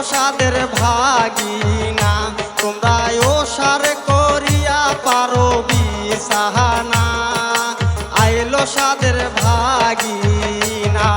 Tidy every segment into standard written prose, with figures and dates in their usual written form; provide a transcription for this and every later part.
সাদের ভাগিনা তোমরা ওসার করিয়া পারো বিছানা আইলো সাদের ভাগিনা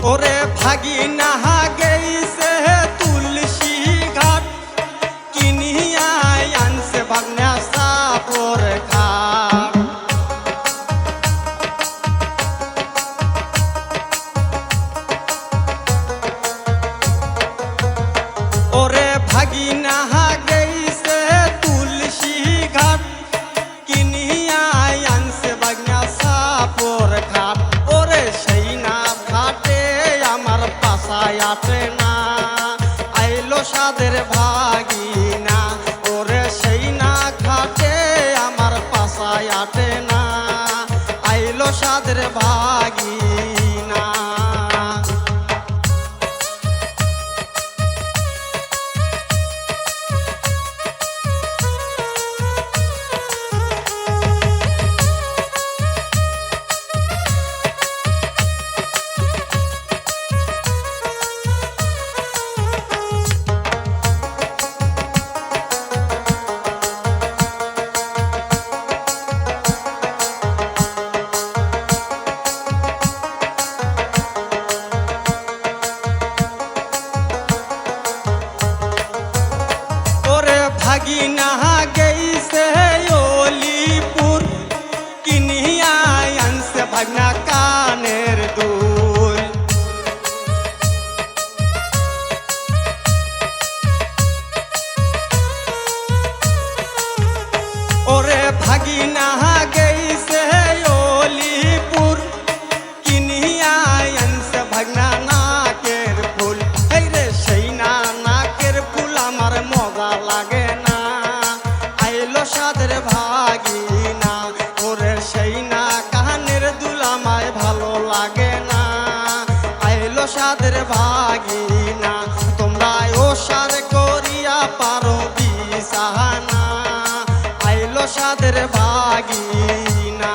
ওরে ভাগিনা গেইছে তুলসী ঘাট কিনিয়া আনছে ভাগনা সাপর ঘাট ওরে ভাগিনা গেইছে তুলসী ঘাট কিনিয়া আনছে ভাগনা সাপর ঘাট ওরে সেই না ঘাটে আমার পাশায় আটে না আইলো সাদের ভাগিনা ওরে সেই না ঘাটে আমার পাশায় আটে না আইলো সাদের ভাগিনা ভাগিনা গেইছে অলিপুর কিনিয়া আনছে ভাগনা কানের দুল ওরে ভাগিনা গেইছে অলিপুর কিনিয়া আনছে ভাগনা নাকের ফুল এই রে সেই না নাকের ফুল আমার মজা লাগে সাদের ভাগিনা ওরে সেই না কানের দুল আমায় ভালো লাগে না আইলো সাদের ভাগিনা তোমরা ওসার করিয়া পারো বিছানা আইলো সাদের ভাগিনা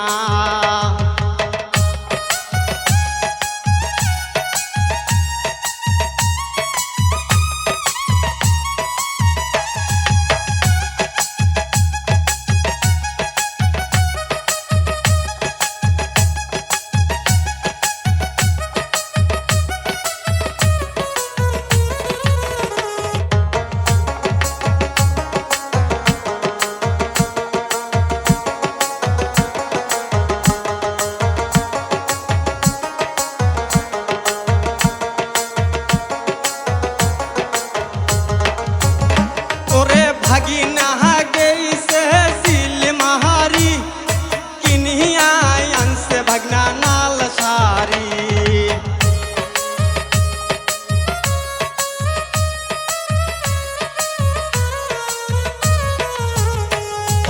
ভাগিনা গেইছে সিলমাহারি কিনিয়া আনছে ভাগনা নাল শাড়ি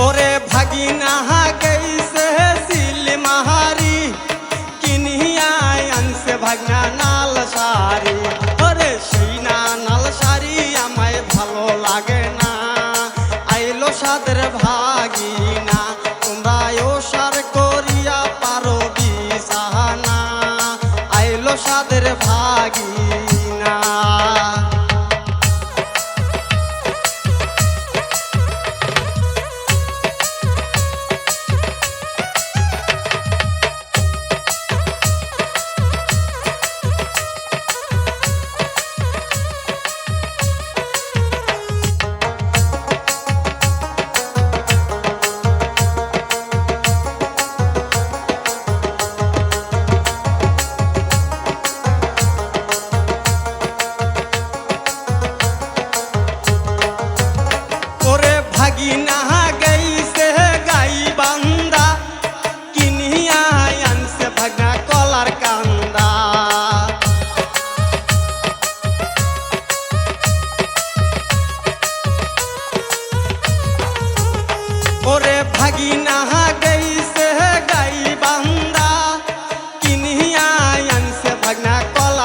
ওরে ভাগিনা গেইছে সিলমাহারি কিনিয়া আনছে ভাগনা নাল শাড়ি ওরে সেই না নাল শাড়ি আমায় ভালো লাগে না আইলো সাদের ভাগিনা তোমরা ওসার করিয়া পারো বিছানা আইলো সাদের ভাগিনা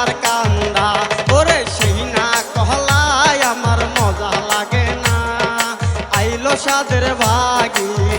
আমার কান্দা ওরে সেই না কহলায় আমার মজা লাগে না আইলো সাদের ভাগিনা